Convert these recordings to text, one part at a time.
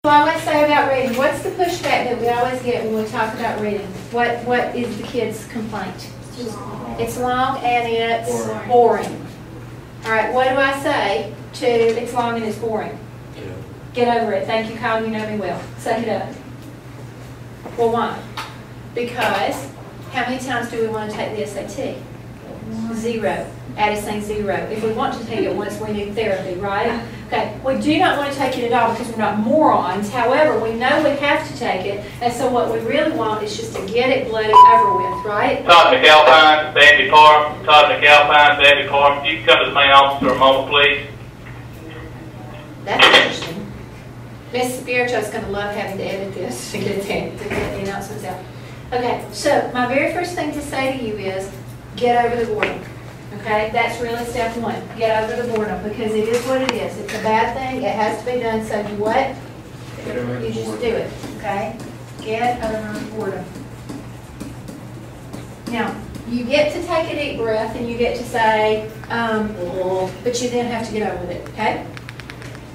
I always say about reading, what's the pushback that we always get when we talk about reading? What is the kids' complaint? It's long and it's boring. All right, what do I say to it's long and it's boring? Get over it. Thank you, Kyle. You know me well. Suck it up. Well, why? Because how many times do we want to take the SAT? 0. Addie saying 0. If we want to take it once, we need therapy, right? Okay, we do not want to take it at all because we're not morons. However, we know we have to take it, and so what we really want is just to get it bloody over with, right? Todd McAlpine, Baby Park. Todd McAlpine, Baby Park. You can come to the main office for a moment, please. That's interesting. Miss Spirito's going to love having to edit this to get the announcements out. Okay, so my very first thing to say to you is get over the boredom. Okay, that's really step 1. Get over the boredom because it is what it is. It's a bad thing. It has to be done. So you what? You just do it. Okay? Get over boredom. Now, you get to take a deep breath and you get to say, but you then have to get over with it. Okay?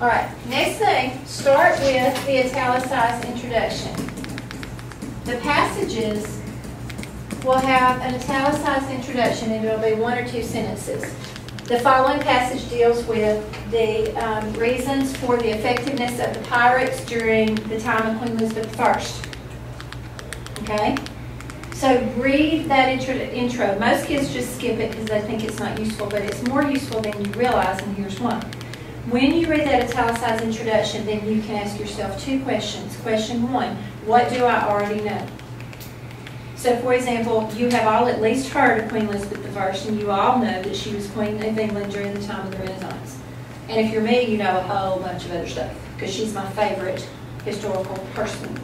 All right. Next thing, start with the italicized introduction. The passages will have an italicized introduction and it will be 1 or 2 sentences. The following passage deals with the reasons for the effectiveness of the pirates during the time of Queen Elizabeth I. Okay? So read that intro. Most kids just skip it because they think it's not useful, but it's more useful than you realize, and here's why. When you read that italicized introduction, then you can ask yourself 2 questions. Question 1, what do I already know? So, for example, you have all at least heard of Queen Elizabeth I, and you all know that she was Queen of England during the time of the Renaissance. And if you're me, you know a whole bunch of other stuff, because she's my favorite historical person.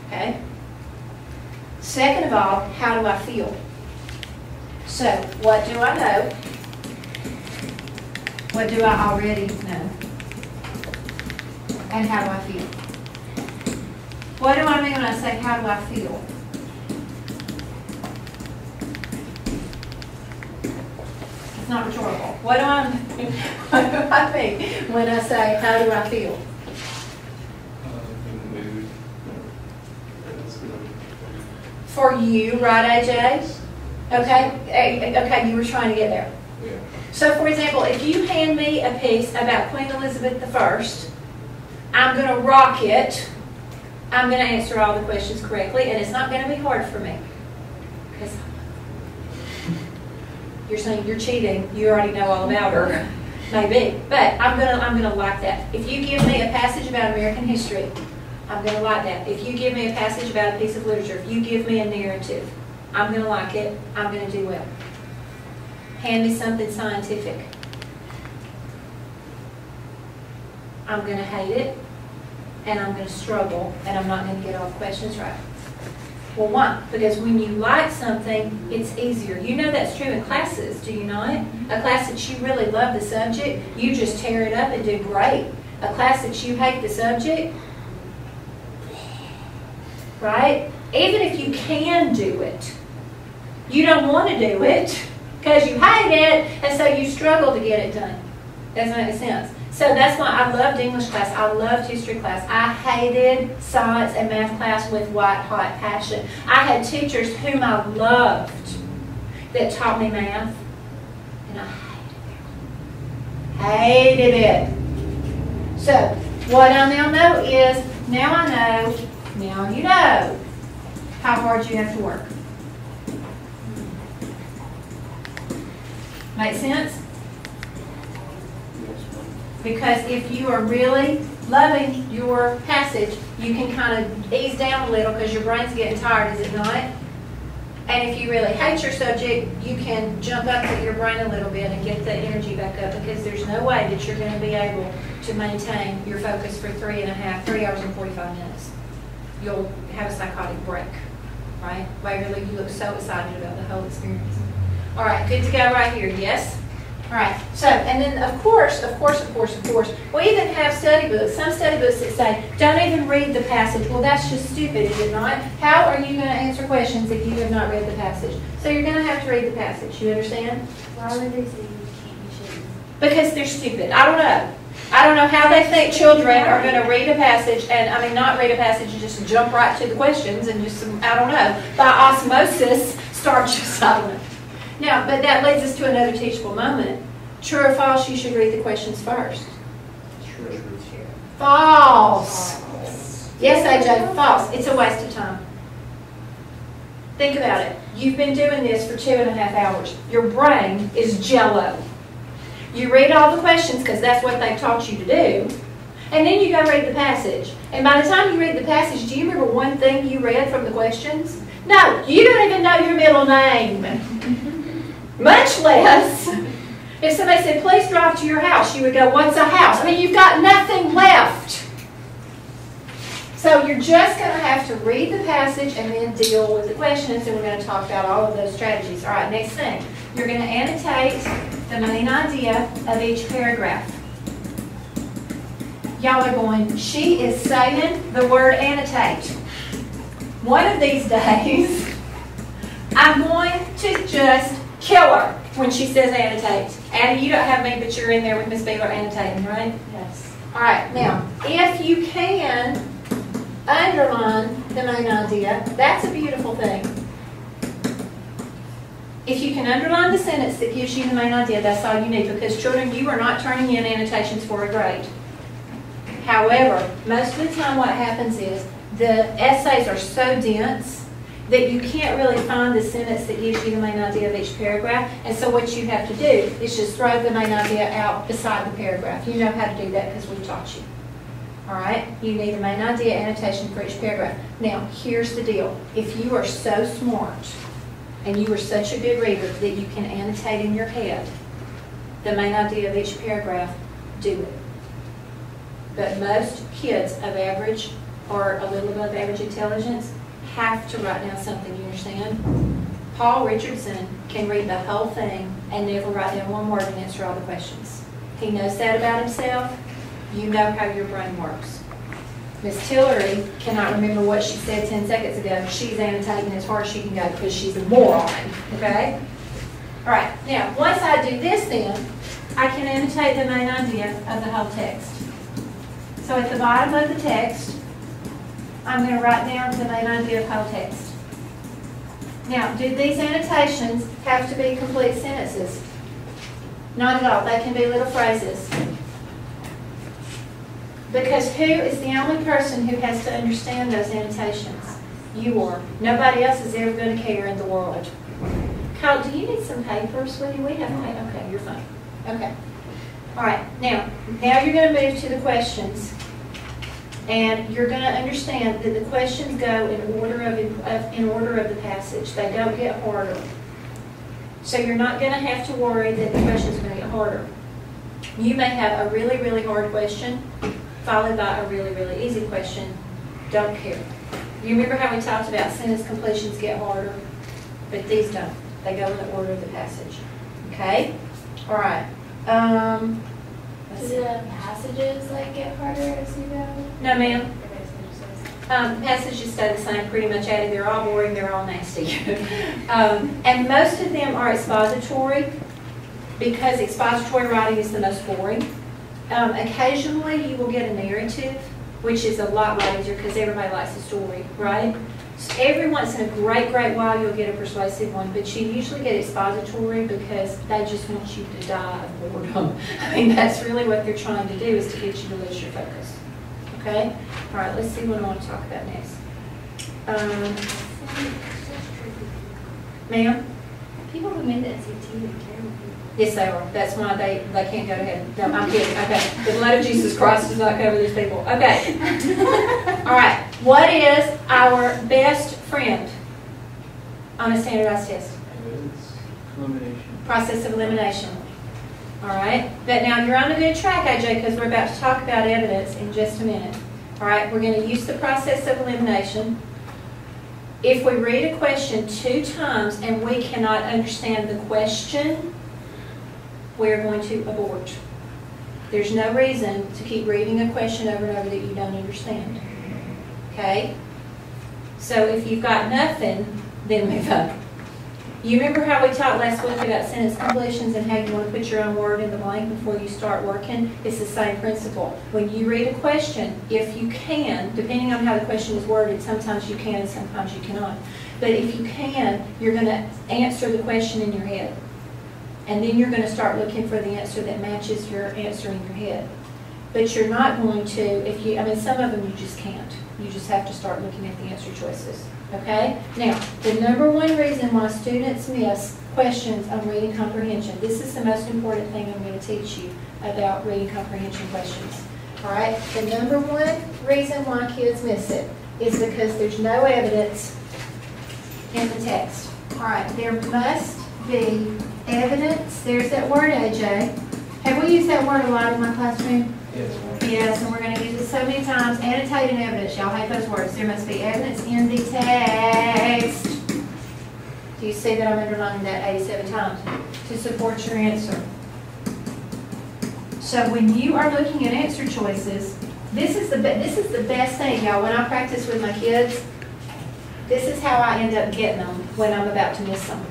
Okay? Second of all, how do I feel? So, what do I know? What do I already know? And how do I feel? What do I mean when I say, how do I feel? Not rhetorical. What do I mean when I say, how do I feel? In the mood. For you, right, AJ? Okay, okay, you were trying to get there. Yeah. So, for example, if you hand me a piece about Queen Elizabeth I, I'm going to rock it. I'm going to answer all the questions correctly, and it's not going to be hard for me. Because you're saying you're cheating. You already know all about her, maybe. But I'm gonna like that. If you give me a passage about American history, I'm gonna like that. If you give me a passage about a piece of literature, if you give me a narrative, I'm gonna like it. I'm gonna do well. Hand me something scientific. I'm gonna hate it, and I'm gonna struggle, and I'm not gonna get all the questions right. Well, why? Because when you like something, it's easier. You know that's true in classes, do you not? A class that you really love the subject, you just tear it up and do great. A class that you hate the subject, right? Even if you can do it, you don't want to do it because you hate it, and so you struggle to get it done. Doesn't make sense. So that's why I loved English class. I loved history class. I hated science and math class with white-hot passion. I had teachers whom I loved that taught me math, and I hated it. So what I now know is, now I know, now you know how hard you have to work. Make sense? Because if you are really loving your passage, you can kind of ease down a little because your brain's getting tired, is it not? And if you really hate your subject, you can jump up with your brain a little bit and get the energy back up, because there's no way that you're going to be able to maintain your focus for 3 hours and 45 minutes. You'll have a psychotic break, right? Waverly, you look so excited about the whole experience. All right, good to go right here, yes? All right, so, and then of course, we even have study books, some study books that say, don't even read the passage. Well, that's just stupid, is it not? How are you going to answer questions if you have not read the passage? So you're going to have to read the passage, you understand? Why would they say you can't? You shouldn't? Because they're stupid. I don't know. I don't know how they think children are going to read a passage, and I mean not read a passage and just jump right to the questions and just, I don't know, by osmosis start just, I don't know. Now, but that leads us to another teachable moment. True or false, you should read the questions first. True. False. Yes, AJ, false. It's a waste of time. Think about it. You've been doing this for 2.5 hours. Your brain is jello. You read all the questions because that's what they've taught you to do. And then you go read the passage. And by the time you read the passage, do you remember one thing you read from the questions? No, you don't even know your middle name. Much less, if somebody said, please drive to your house, you would go, what's a house? I mean, you've got nothing left. So you're just going to have to read the passage and then deal with the questions, and we're going to talk about all of those strategies. All right, next thing. You're going to annotate the main idea of each paragraph. Y'all are going, she is saying the word annotate. One of these days, I'm going to just kill her when she says annotate. Addie, you don't have me, but you're in there with Miss Beeler annotating, right? Yes. All right, now, if you can underline the main idea, that's a beautiful thing. If you can underline the sentence that gives you the main idea, that's all you need, because children, you are not turning in annotations for a grade. However, most of the time what happens is the essays are so dense that you can't really find the sentence that gives you the main idea of each paragraph, and so what you have to do is just throw the main idea out beside the paragraph. You know how to do that because we've taught you. All right? You need the main idea annotation for each paragraph. Now, here's the deal. If you are so smart and you are such a good reader that you can annotate in your head the main idea of each paragraph, do it. But most kids of average or a little above average intelligence have to write down something, you understand? Paul Richardson can read the whole thing and never write down one word and answer all the questions. He knows that about himself. You know how your brain works. Miss Tillery cannot remember what she said 10 seconds ago. She's annotating as hard as she can go because she's a moron, okay? All right, now, once I do this then, I can annotate the main idea of the whole text. So at the bottom of the text, I'm going to write down the main idea of whole text. Now, do these annotations have to be complete sentences? Not at all. They can be little phrases. Because who is the only person who has to understand those annotations? You are. Nobody else is ever going to care in the world. Kyle, do you need some paper, sweetie? We have paper. Okay, you're fine. Okay. All right. Now you're going to move to the questions. And you're going to understand that the questions go in order of the passage. They don't get harder. So you're not going to have to worry that the questions are going to get harder. You may have a really, really hard question followed by a really, really easy question. Don't care. You remember how we talked about sentence completions get harder? But these don't. They go in the order of the passage. Okay? All right. Do the passages like get harder as you go? No, ma'am. Passages stay the same pretty much, Addie. They're all boring. They're all nasty. And most of them are expository because expository writing is the most boring. Occasionally you will get a narrative, which is a lot easier because everybody likes a story, right? So every once in a great while you'll get a persuasive one, but you usually get expository because they just want you to die of boredom. I mean, that's really what they're trying to do, is to get you to lose your focus. Okay? All right, let's see what I want to talk about next. Ma'am? People who made the SAT are terrible people. Yes, they are. That's why they can't go to heaven. No, I'm kidding. Okay. The blood of Jesus Christ does not cover these people. Okay. All right. What is our best friend on a standardized test? Elimination. Process of elimination. All right. But now you're on a good track, AJ, because we're about to talk about evidence in just a minute. All right. We're going to use the process of elimination. If we read a question 2 times and we cannot understand the question, we're going to abort. There's no reason to keep reading a question over and over that you don't understand. Okay? So if you've got nothing, then move on. You remember how we talked last week about sentence completions and how you want to put your own word in the blank before you start working? It's the same principle. When you read a question, if you can, depending on how the question is worded, sometimes you can and sometimes you cannot. But if you can, you're going to answer the question in your head. And then you're going to start looking for the answer that matches your answer in your head. But you're not going to, I mean, some of them you just can't. You just have to start looking at the answer choices. Okay? Now, the number one reason why students miss questions on reading comprehension, this is the most important thing I'm going to teach you about reading comprehension questions. All right? The number one reason why kids miss it is because there's no evidence in the text. All right, there must be evidence. There's that word, AJ. Have we used that word a lot in my classroom? Yes. Yes, and we're going to use it so many times. Annotating evidence. Y'all hate those words. There must be evidence in the text. Do you see that I'm underlining that 87 times? To support your answer. So when you are looking at answer choices, this is the best thing, y'all. When I practice with my kids, this is how I end up getting them when I'm about to miss them.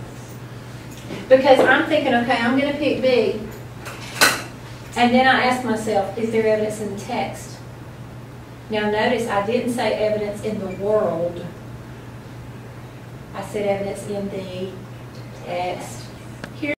Because I'm thinking, okay, I'm going to pick B. And then I ask myself, is there evidence in the text? Now notice I didn't say evidence in the world. I said evidence in the text.